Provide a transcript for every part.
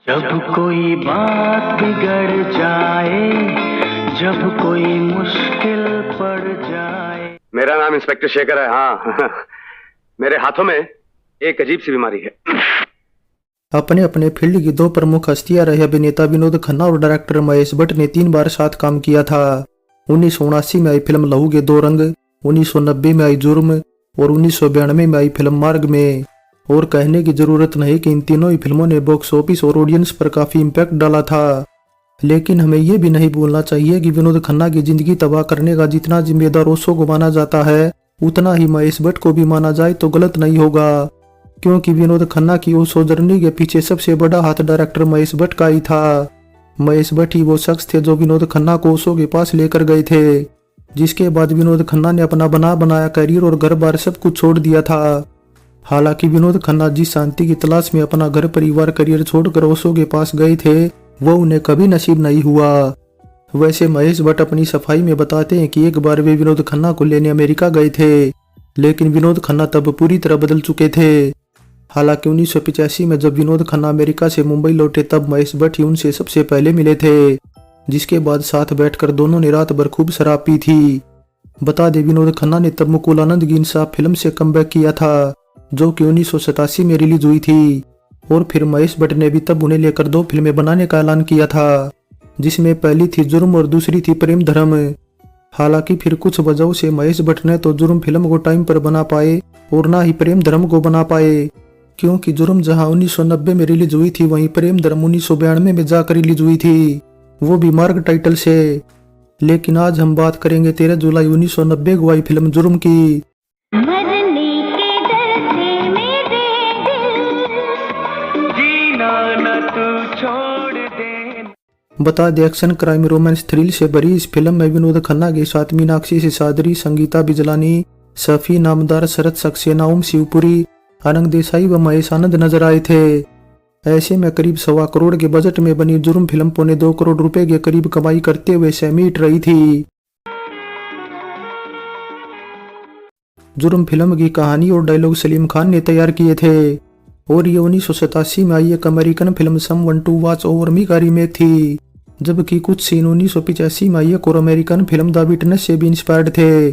जब कोई बात बिगड़ जाए, जब कोई मुश्किल पड़ जाए। मेरा नाम इंस्पेक्टर शेखर है। हाँ मेरे हाथों में एक अजीब सी बीमारी है। अपने अपने फील्ड की दो प्रमुख हस्तियां रहे अभिनेता विनोद खन्ना और डायरेक्टर महेश भट्ट ने 3 बार साथ काम किया था। 1979 में आई फिल्म लहू के दो रंग, 1990 में आई जुर्म और 1992 में आई फिल्म मार्ग में। और कहने की जरूरत नहीं कि इन तीनों ही फिल्मों ने बॉक्स ऑफिस और ऑडियंस पर काफी इम्पैक्ट डाला था। लेकिन हमें ये भी नहीं भूलना चाहिए कि विनोद खन्ना की जिंदगी तबाह करने का जितना जिम्मेदार ओशो को माना जाता है, उतना ही महेश भट्ट को भी माना जाए तो गलत नहीं होगा। क्योंकि विनोद खन्ना की ओशो जर्नी के पीछे सबसे बड़ा हाथ डायरेक्टर महेश भट्ट का ही था। महेश भट्ट ही वो शख्स थे जो विनोद खन्ना को ओशो के पास लेकर गए थे, जिसके बाद विनोद खन्ना ने अपना बनाया करियर और घर बार सब कुछ छोड़ दिया था। हालांकि विनोद खन्ना जिस शांति की तलाश में अपना घर परिवार करियर छोड़कर ओशो के पास गए थे, वो उन्हें कभी नसीब नहीं हुआ। वैसे महेश भट्ट अपनी सफाई में बताते हैं कि एक बार वे विनोद खन्ना को लेने अमेरिका गए थे, लेकिन विनोद खन्ना तब पूरी तरह बदल चुके थे। हालांकि 1985 में जब विनोद खन्ना अमेरिका से मुंबई लौटे तब महेश भट्ट ही उनसे सबसे पहले मिले थे, जिसके बाद साथ बैठकर दोनों ने रात भर खूब शराब पी थी। बता दे विनोद खन्ना ने तब मुकुल आनंद की इंसाफ फिल्म से कमबैक किया था, जो कि 1987 में रिलीज हुई थी। और फिर महेश भट्ट ने भी तब उन्हें लेकर 2 फिल्में बनाने का ऐलान किया था, जिसमें पहली थी जुर्म और दूसरी थी प्रेम धर्म। हालांकि फिर कुछ वजहों से महेश भट्ट ने तो जुर्म फिल्म को टाइम पर बना पाए और ना ही प्रेम धर्म को बना पाए, क्योंकि जुर्म जहां 1990 में रिलीज हुई थी, वहीं प्रेम धर्म 1992 में जाकर रिलीज हुई थी, वो भी मार्ग टाइटल से। लेकिन आज हम बात करेंगे 13 जुलाई 1990 को आई फिल्म जुर्म की। बता दे एक्शन क्राइम रोमांस थ्रिल से भरी इस फिल्म में विनोद खन्ना के साथ मीनाक्षी सिसादरी, संगीता बिजलानी, सफी नामदार, शरद सक्सेना, ओम शिवपुरी, आनंद देसाई व महेश आनंद नजर आए थे। ऐसे में करीब 1.25 करोड़ के बजट में बनी जुर्म फिल्म 2.25 करोड़ रुपए के करीब कमाई करते हुए सेमी हिट रही थी। जुर्म फिल्म की कहानी और डायलॉग सलीम खान ने तैयार किए थे और ये 1987 में आई एक American film someone to watch over me का रीमेक थी, जबकि कुछ सीन 1985 में आई एक और अमेरिकन फिल्म द विटनेस से भी इंस्पायर्ड थे।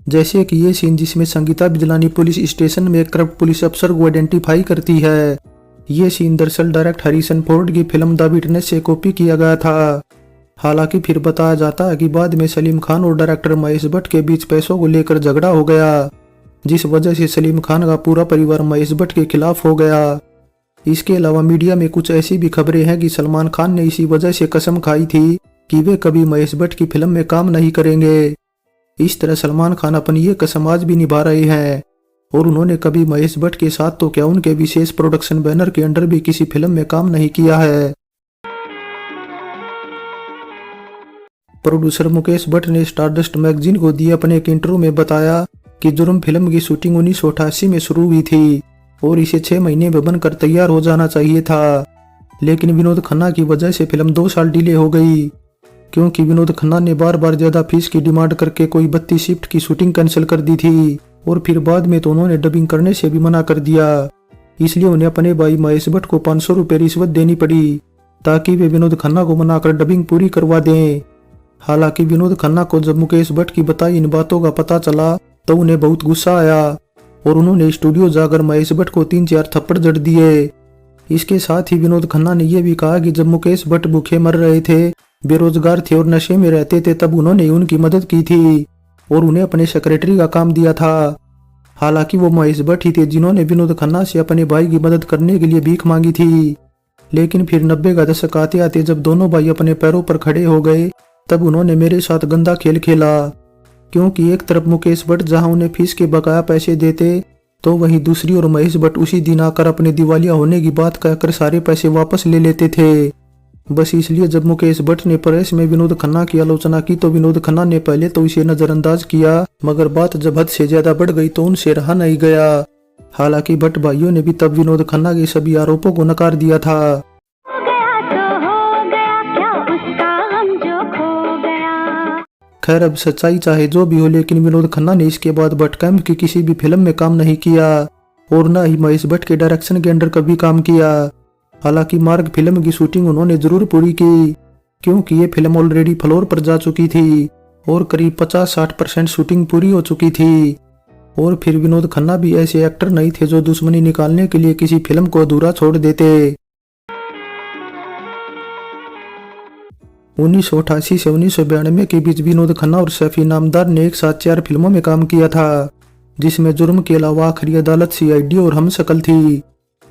जैसे कि ये सीन जिसमें संगीता बिजलानी पुलिस स्टेशन में एक करप्ट पुलिस अफसर को आइडेंटिफाई करती है। ये सीन दरअसल डायरेक्ट हैरिसन फोर्ड की फिल्म द विटनेस से कॉपी किया गया था। हालांकि फिर बताया जाता है कि बाद में सलीम खान और डायरेक्टर महेश भट्ट के बीच पैसों को लेकर झगड़ा हो गया, जिस वजह से सलीम खान का पूरा परिवार महेश भट्ट के खिलाफ हो गया। इसके अलावा मीडिया में कुछ ऐसी भी खबरें हैं कि सलमान खान ने इसी वजह से कसम खाई थी कि वे कभी महेश भट्ट की फिल्म में काम नहीं करेंगे। इस तरह सलमान खान अपनी ये कसम आज भी निभा रहे हैं और उन्होंने कभी महेश भट्ट के साथ तो क्या उनके विशेष प्रोडक्शन बैनर के अंडर भी किसी फिल्म में काम नहीं किया है। प्रोड्यूसर मुकेश भट्ट ने स्टारडस्ट मैगजीन को दिए अपने एक इंटरव्यू में बताया कि जुर्म फिल्म की शूटिंग 1988 में शुरू हुई थी और इसे 6 महीने में बनकर तैयार हो जाना चाहिए था, लेकिन विनोद खन्ना की वजह से फिल्म 2 साल डिले हो गई, क्योंकि विनोद खन्ना ने बार बार ज्यादा फीस की डिमांड करके कोई 32 शिफ्ट की शूटिंग कैंसिल कर दी थी और फिर बाद में तो उन्होंने डबिंग करने से भी मना कर दिया। इसलिए उन्हें अपने भाई महेश भट्ट को 500 रुपये रिश्वत देनी पड़ी ताकि वे विनोद खन्ना को मनाकर डबिंग पूरी करवा दें। हालांकि विनोद खन्ना को जब मुकेश भट्ट की बताई इन बातों का पता चला तो उन्हें बहुत गुस्सा आया और उन्होंने स्टूडियो जाकर महेश भट्ट को 3-4 थप्पड़ जड़ दिए। इसके साथ ही विनोद खन्ना ने यह भी कहा कि जब मुकेश भट्ट भूखे मर रहे थे, बेरोजगार थे और नशे में रहते थे, तब उन्होंने उनकी मदद की थी और उन्हें अपने सेक्रेटरी का काम दिया था। हालांकि वो महेश भट्ट ही थे जिन्होंने विनोद खन्ना से अपने भाई की मदद करने के लिए भीख मांगी थी। लेकिन फिर 90 का दशक आते आते जब दोनों भाई अपने पैरों पर खड़े हो गए, तब उन्होंने मेरे साथ गंदा खेल खेला, क्योंकि एक तरफ मुकेश भट्ट जहां उन्हें फीस के बकाया पैसे देते, तो वहीं दूसरी ओर महेश भट्ट उसी दिन आकर अपने दिवालिया होने की बात कहकर सारे पैसे वापस ले लेते थे। बस इसलिए जब मुकेश भट्ट ने प्रेस में विनोद खन्ना की आलोचना की तो विनोद खन्ना ने पहले तो इसे नजरअंदाज किया, मगर बात जब हद से ज्यादा बढ़ गई तो उनसे रहा नहीं गया। हालांकि भट्ट भाइयों ने भी तब विनोद खन्ना के सभी आरोपों को नकार दिया था। खैर अब सच्चाई चाहे जो भी हो, लेकिन विनोद खन्ना ने इसके बाद भट्ट कैंप की किसी भी फिल्म में काम नहीं किया और न ही महेश भट्ट के डायरेक्शन के अंडर कभी काम किया। हालांकि मार्ग फिल्म की शूटिंग उन्होंने जरूर पूरी की, क्योंकि ये फिल्म ऑलरेडी फ्लोर पर जा चुकी थी और करीब 50-60% शूटिंग पूरी हो चुकी थी। और फिर विनोद खन्ना भी ऐसे एक्टर नहीं थे जो दुश्मनी निकालने के लिए किसी फिल्म को अधूरा छोड़ देते। 1988 से 1992 के बीच विनोद खन्ना और सैफी नामदार ने एक साथ 4 फिल्मों में काम किया था, जिसमें जुर्म के अलावा आखिरी अदालत, CID और हम शक्ल थी।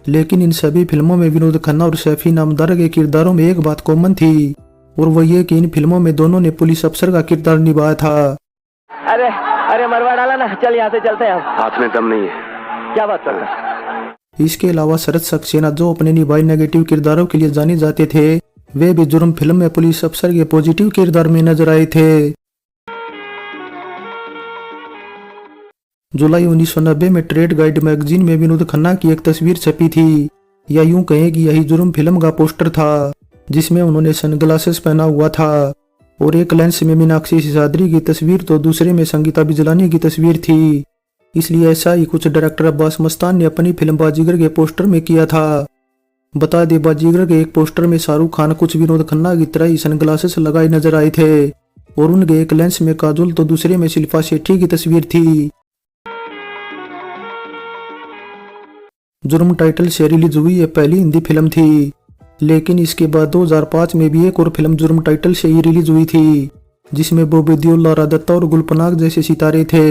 लेकिन इन सभी फिल्मों में विनोद खन्ना और सैफी नामदार के किरदारों में एक बात कॉमन थी, और वह ये कि इन फिल्मों में दोनों ने पुलिस अफसर का किरदार निभाया था। अरे अरे मरवा डाला ना, चल यहाँ से चलते हैं हम। हाथ में दम नहीं है। क्या बात कर रहा है? इसके अलावा शरद सक्सेना जो अपने निभाए नेगेटिव किरदारों के लिए जाने जाते थे, वे भी जुर्म फिल्म में पुलिस अफसर के पॉजिटिव किरदार में नजर आए थे। जुलाई 1990 में ट्रेड गाइड मैगजीन में विनोद खन्ना की एक तस्वीर छपी थी, या यूं कहें कि यही जुर्म फिल्म का पोस्टर था, जिसमें उन्होंने सनग्लासेस पहना हुआ था और एक लेंस में मीनाक्षी सिसाद्री की तस्वीर तो दूसरे में संगीता बिजलानी की तस्वीर थी। इसलिए ऐसा ही कुछ डायरेक्टर अब्बास मस्तान ने अपनी फिल्म बाजीगर के पोस्टर में किया था। बता दे, बाजीगर के एक पोस्टर में शाहरुख खान कुछ विनोद खन्ना की तरह ही सनग्लासेस लगाए नजर आए थे और उनके एक लेंस में काजोल तो दूसरे में शिल्पा शेट्टी की तस्वीर थी। जुर्म टाइटल से रिलीज हुई ये पहली हिंदी फिल्म थी, लेकिन इसके बाद 2005 में भी एक और फिल्म जुर्म टाइटल से ही रिलीज हुई थी, जिसमें बॉबी देओल, लारा दत्ता और गुलपनाग जैसे सितारे थे।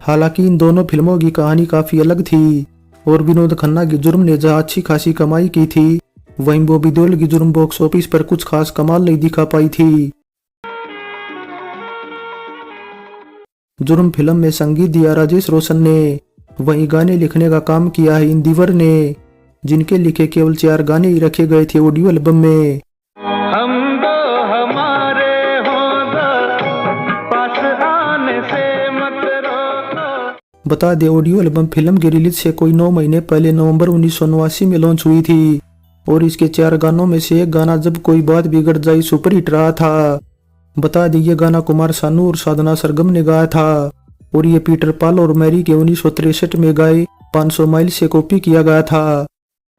हालांकि इन दोनों फिल्मों की कहानी काफी अलग थी और विनोद खन्ना की जुर्म ने जहां अच्छी खासी कमाई की थी, वहीं बॉबी देओल की जुर्म बॉक्स ऑफिस पर कुछ खास कमाल नहीं दिखा पाई थी। जुर्म फिल्म में संगीत दिया राजेश रोशन ने, वहीं गाने लिखने का काम किया है इंदिवर ने, जिनके लिखे केवल 4 गाने ही रखे गए थे ऑडियो एल्बम में। हम दो हमारे हो दो, पास आने से मत रोको। बता दे, ऑडियो एल्बम फिल्म की रिलीज से कोई 9 महीने पहले नवंबर 1989 में लॉन्च हुई थी और इसके 4 गानों में से एक गाना जब कोई बात बिगड़ जाए सुपरहिट रहा था। बता दी, ये गाना कुमार सानू और साधना सरगम ने गाया था और ये पीटर पाल और मैरी के 1963 में गाए 500 माइल से कॉपी किया गया था।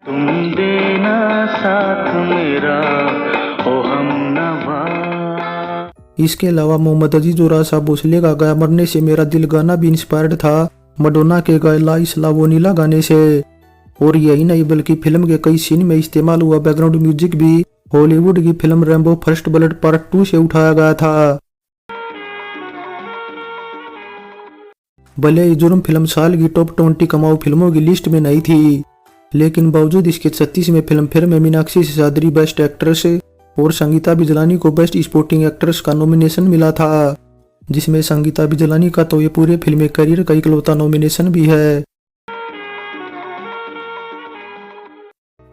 तुम देना साथ मेरा ओ हमनवा। इसके अलावा मोहम्मद अजीज और आशा भोसले का गाया मरने से मेरा दिल गाना भी इंस्पायर्ड था मडोना के गाए ला इसला वो नीला गाने से। और यही नहीं बल्कि फिल्म के कई सीन में इस्तेमाल हुआ बैकग्राउंड म्यूजिक भी हॉलीवुड की film Rambo first blood part 2 से उठाया गया था। भले ही जुर्म फिल्म साल की टॉप 20 कमाऊ फिल्मों की लिस्ट में नहीं थी, लेकिन बावजूद इसके 36वें फिल्म फेयर में मीनाक्षी सिसाद्री बेस्ट एक्ट्रेस और संगीता बिजलानी को बेस्ट स्पोर्टिंग एक्ट्रेस का नॉमिनेशन मिला था, जिसमें संगीता बिजलानी का तो ये पूरे फिल्मी करियर का इकलौता नॉमिनेशन भी है।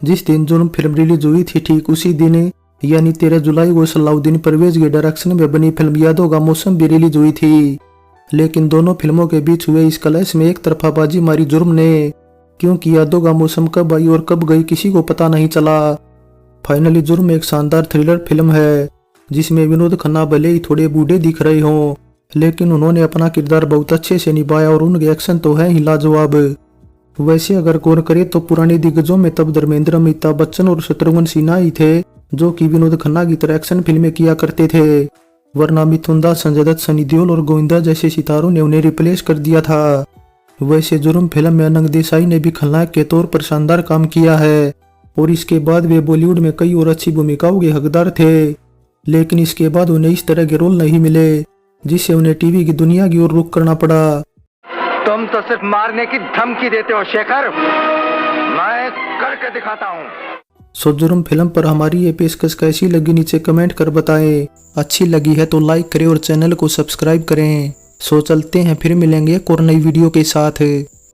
जिस दिन जुर्म फिल्म रिलीज हुई थी, ठीक उसी दिन यानी 13 जुलाई को सलाउद्दीन परवेज के डायरेक्शन में बनी फिल्म यादों का मौसम भी रिलीज हुई थी। लेकिन दोनों फिल्मों के बीच हुए इस क्लैश में एक तरफाबाजी मारी जुर्म ने, क्योंकि यादों का मौसम कब आई और कब गई किसी को पता नहीं चला। फाइनली जुर्म एक शानदार थ्रिलर फिल्म है, जिसमें विनोद खन्ना भले ही थोड़े बूढ़े दिख रहे हों, लेकिन उन्होंने अपना किरदार बहुत अच्छे से निभाया और उनके एक्शन तो है ही लाजवाब। वैसे अगर गौर करें तो पुराने दिग्गजों में तब धर्मेंद्र, अमिताभ बच्चन और शत्रुघ्न सिन्हा ही थे जो कि विनोद खन्ना की तरह एक्शन फिल्में किया करते थे, वरना मिथुन दास, संजय दत्त, सनी देओल और गोविंदा जैसे सितारों ने उन्हें रिप्लेस कर दिया था। वैसे जुर्म फिल्म में अनंग देसाई ने भी खलनायक के तौर पर शानदार काम किया है और इसके बाद वे बॉलीवुड में कई और अच्छी भूमिकाओं के हकदार थे, लेकिन इसके बाद उन्हें इस तरह के रोल नहीं मिले, जिससे उन्हें टीवी की दुनिया की ओर रुख करना पड़ा। तुम तो सिर्फ मारने की धमकी देते हो शेखर, मैं करके दिखाता हूँ। सो जुर्म फिल्म पर हमारी ये पेशकश कैसी लगी नीचे कमेंट कर बताएं। अच्छी लगी है तो लाइक करें और चैनल को सब्सक्राइब करें। सो चलते हैं, फिर मिलेंगे एक और नई वीडियो के साथ।